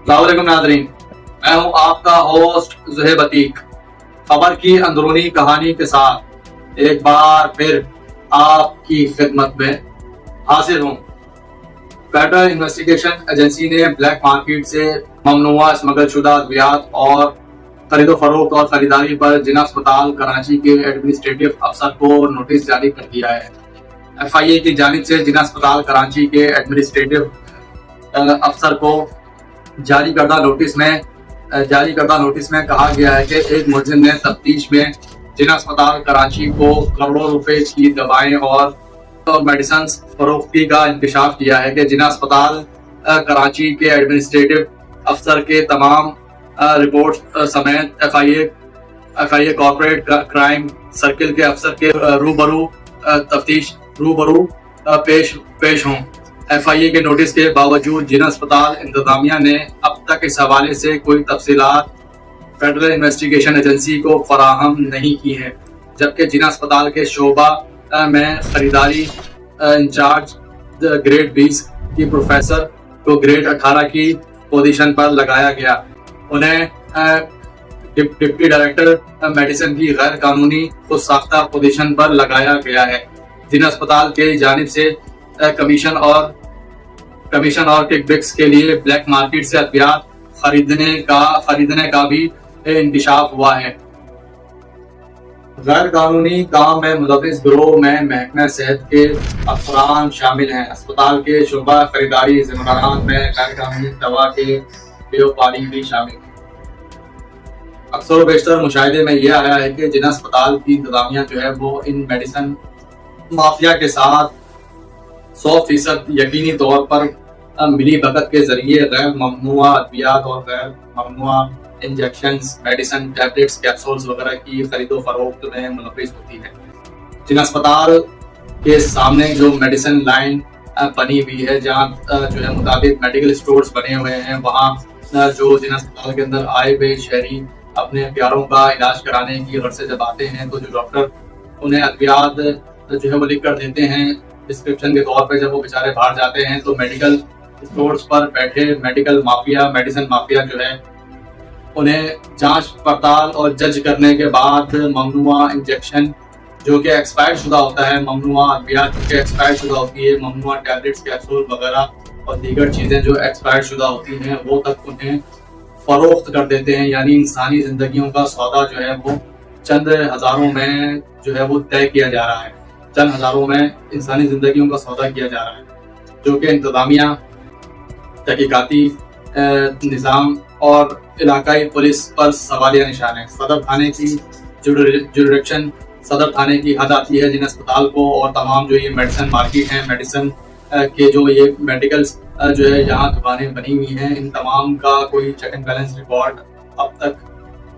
अस्सलाम वालेकुम नाज़रीन, मैं हूं आपका होस्ट ज़ुहैब अतीक। खबर की अंदरूनी कहानी के साथ एक बार फिर आपकी खिदमत में हाजिर हूं। फेडरल इन्वेस्टिगेशन एजेंसी ने ब्लैक मार्केट से ममनुआ स्मगल शुदा अद्वियात और खरीदो फरोख्त और खरीदारी पर जिला अस्पताल कराची के एडमिनिस्ट्रेटिव अफसर को नोटिस जारी कर दिया है। FIA की जानिब से जिला अस्पताल कराची के एडमिनिस्ट्रेटिव अफसर को जारी करदा नोटिस में कहा गया है कि एक मुलजिम ने तफ्तीश में जिला अस्पताल कराची को करोड़ों रुपए की दवाएं और मेडिसिन फरोख्ती का इंकशाफ किया है कि जिला अस्पताल कराची के एडमिनिस्ट्रेटिव अफसर के तमाम रिपोर्ट समेत FIA कॉर्पोरेट क्राइम सर्किल के अफसर के रूबरू पेश हों। FIA के नोटिस के बावजूद जिला अस्पताल इंतजामिया ने अब तक इस हवाले से कोई तफसीलात फेडरल इन्वेस्टिगेशन एजेंसी को फराहम नहीं की है, जबकि जिला अस्पताल के शोबा में खरीदारी इंचार्ज ग्रेड 20 की प्रोफेसर को ग्रेड 18 की पोजीशन पर लगाया गया। उन्हें डिप्टी डायरेक्टर मेडिसिन की गैर कानूनी खुद साख्ता पोजीशन पर लगाया गया है। जिला अस्पताल के जानिब से कमीशन और किकबैक्स के लिए ब्लैक मार्केट से अद्वियात खरीदने का भी इंकशाफ हुआ है। गैर कानूनी काम में मुलव्विस गिरोह में महकमा सेहत के अफसरान शामिल हैं। अस्पताल के शुबा खरीदारी जिम्मेदारान में गैर कानूनी दवा के व्यापारी भी शामिल हैं। अक्सर बेशतर मुशाहिदे में यह आया है कि जिला अस्पताल की इंतजामिया जो है वो इन मेडिसिन माफिया के साथ 100% यकीनी तौर पर मिली भगत के जरिए गैर ममनुआ अद्वियात और गैर ममनुआ इंजेक्शंस, मेडिसिन, टैबलेट्स, कैप्सूल्स वगैरह की खरीदो फरोख्त में मुलव्विस होती है। जिला अस्पताल के सामने जो मेडिसिन लाइन बनी हुई है, जहाँ जो है मुताबिक मेडिकल स्टोर्स बने हुए हैं, वहाँ जो जिला अस्पताल के अंदर आए हुए शहरी अपने प्यारों का इलाज कराने की गर्ज से जब आते हैं तो जो डॉक्टर उन्हें अद्वियात जो है वो लिख कर देते हैं डिस्क्रिप्शन के तौर पे, जब वो बेचारे बाहर जाते हैं तो मेडिकल स्टोर्स पर बैठे मेडिसिन माफिया जो है उन्हें जांच पड़ताल और जज करने के बाद ममनुआ इंजेक्शन जो कि एक्सपायर शुदा होता है, ममनुआ अद्वियात जो कि एक्सपायर शुदा होती है, ममनुआ टैबलेट्स, कैप्सूल वगैरह और दीगर चीज़ें जो एक्सपायर शुदा होती हैं वो तक उन्हें फरोख्त कर देते हैं। यानी इंसानी जिंदगियों का सौदा जो है वो चंद हज़ारों में जो है वो तय किया जा रहा है, चंद हज़ारों में इंसानी जिंदगियों का सौदा किया जा रहा है, जो कि इंतजामिया, तहकीकाती निज़ाम और इलाकाई पुलिस पर सवालिया निशान है। सदर थाने की जुरिडिक्शन सदर थाने की हद आती है जिन अस्पताल को, और तमाम जो ये मेडिसिन मार्केट हैं, मेडिसिन के जो ये मेडिकल जो है यहाँ दुकानें बनी हुई हैं, इन तमाम का कोई चेक एंड बैलेंस रिकॉर्ड अब तक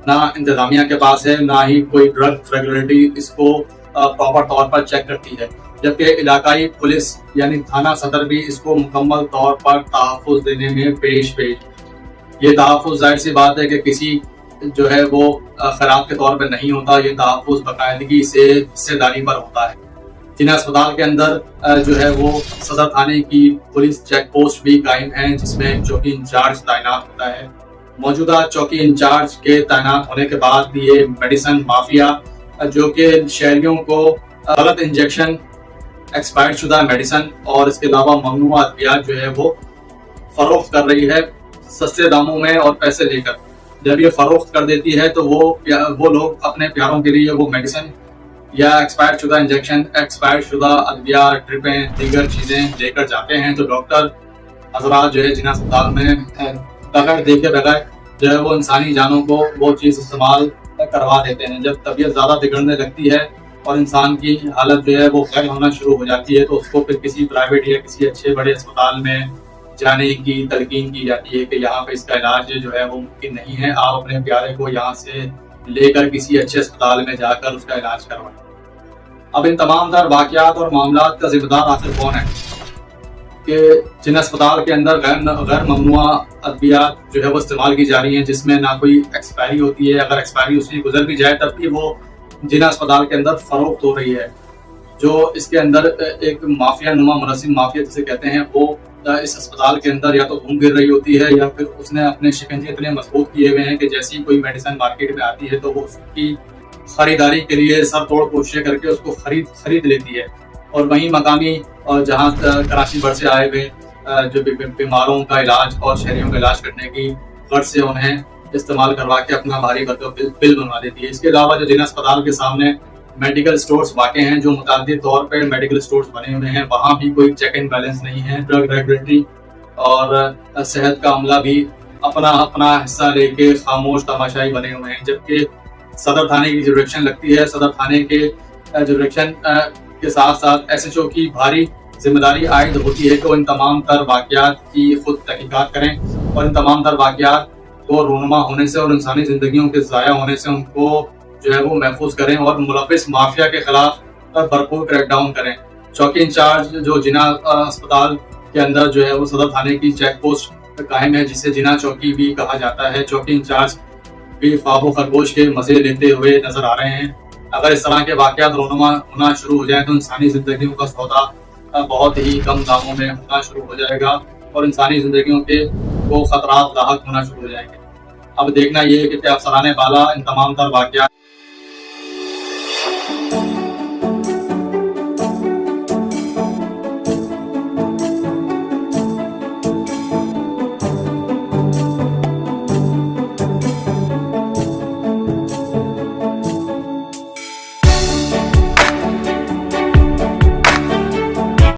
ना इंतजामिया के पास है, ना ही कोई ड्रग रेगुलेटरी इसको प्रॉपर तौर पर चेक करती है, जबकि इलाकाई पुलिस यानी थाना सदर भी इसको मुकम्मल तौर पर तहफ़्फ़ुज़ देने में पेश। ये तहफ़्फ़ुज़ जाहिर सी बात है कि किसी जो है वो खराब के तौर पर नहीं होता, ये तहफ़्फ़ुज़ बाकायदगी से हिस्सेदारी पर होता है। जिला अस्पताल के अंदर जो है वो सदर थाने की पुलिस चेक पोस्ट भी कायम है, जिसमें चौकी इंचार्ज तैनात होता है। मौजूदा चौकी इंचार्ज के तैनात होने के बाद ये मेडिसिन माफिया जो कि शहरियों को गलत इंजेक्शन, एक्सपायर्ड शुदा मेडिसिन और इसके अलावा ममनुआ अद्वियात जो है वो फरोख्त कर रही है सस्ते दामों में और पैसे लेकर। जब ये फरोख्त कर देती है तो वो लोग अपने प्यारों के लिए वो मेडिसिन या एक्सपायर्ड शुदा इंजेक्शन, एक्सपायर्ड शुदा अद्वियात, ट्रिपें, दीगर चीज़ें लेकर जाते हैं, तो डॉक्टर हजरात जो है जिला अस्पताल में बगैर देखे बगैर जो है वो इंसानी जानों को वो चीज़ इस्तेमाल करवा देते हैं। जब तबीयत ज़्यादा बिगड़ने लगती है और इंसान की हालत जो है वो खैर होना शुरू हो जाती है, तो उसको फिर किसी प्राइवेट या किसी अच्छे बड़े अस्पताल में जाने की तलकीन की जाती है कि यहाँ पे इसका इलाज जो है वो मुमकिन नहीं है, आप अपने प्यारे को यहाँ से लेकर किसी अच्छे अस्पताल में जाकर उसका इलाज करवाएं। अब इन तमाम तर वाक़यात और मामलात का जिम्मेदार आखिर कौन है कि जिन अस्पताल के अंदर गैर ममनुआ अद्वियात जो है वो इस्तेमाल की जा रही हैं, जिसमें ना कोई एक्सपायरी होती है, अगर एक्सपायरी उसकी गुजर भी जाए तब भी वो जिला अस्पताल के अंदर फरोख्त हो रही है। جو اس کے اندر ایک مافیا نما منظم مافیا جسے کہتے ہیں وہ اس اسپتال کے اندر یا تو گھوم پھر رہی ہوتی ہے یا پھر اس نے اپنے شکنجے اتنے مضبوط کیے ہوئے ہیں کہ جیسی کوئی میڈیسن مارکیٹ میں آتی ہے تو وہ اس کی خریداری کے لیے سر توڑ کوششیں کر کے اس کو خرید لیتی ہے. اور وہیں مقامی جہاں کراچی بھر سے آئے ہوئے جو بیماروں کا علاج اور شہریوں کا علاج کرنے کی غرض سے انہیں استعمال کروا کے اپنا بھاری بل بنوا دیتی ہے. اس کے علاوہ جو جنا اسپتال کے سامنے میڈیکل سٹورز واقع ہیں جو متعدد طور پر میڈیکل سٹورز بنے ہوئے ہیں, وہاں بھی کوئی چیک اینڈ بیلنس نہیں ہے. ڈرگ ریگولیٹری اور صحت کا عملہ بھی اپنا حصہ لے کے خاموش تماشائی بنے ہوئے ہیں, جبکہ صدر تھانے کی جو ڈائریکشن لگتی ہے, صدر تھانے کے جو ڈائریکشن کے ساتھ ساتھ ایس ایچ او کی بھاری ذمہ داری عائد ہوتی ہے کہ وہ ان تمام تر واقعات کی خود تحقیقات کریں اور ان تمام تر واقعات کو رونما ہونے سے اور انسانی زندگیوں کے ضائع ہونے سے ان کو جو ہے وہ محفوظ کریں اور ملوث مافیا کے خلاف بھرپور کریک ڈاؤن کریں. چوکی انچارج جو جنا اسپتال کے اندر جو ہے وہ صدر تھانے کی چیک پوسٹ قائم ہے جسے جنا چوکی بھی کہا جاتا ہے. چوکی انچارج بھی خواب و خرگوش کے مزے لیتے ہوئے نظر آ رہے ہیں. اگر اس طرح کے واقعات رونما ہونا شروع ہو جائیں تو انسانی زندگیوں کا سودا بہت ہی کم داموں میں ہونا شروع ہو جائے گا اور انسانی زندگیوں کے وہ خطرات لاحق ہونا شروع ہو جائیں گے. اب دیکھنا یہ ہے کہ افسران بالا ان تمام تر واقعات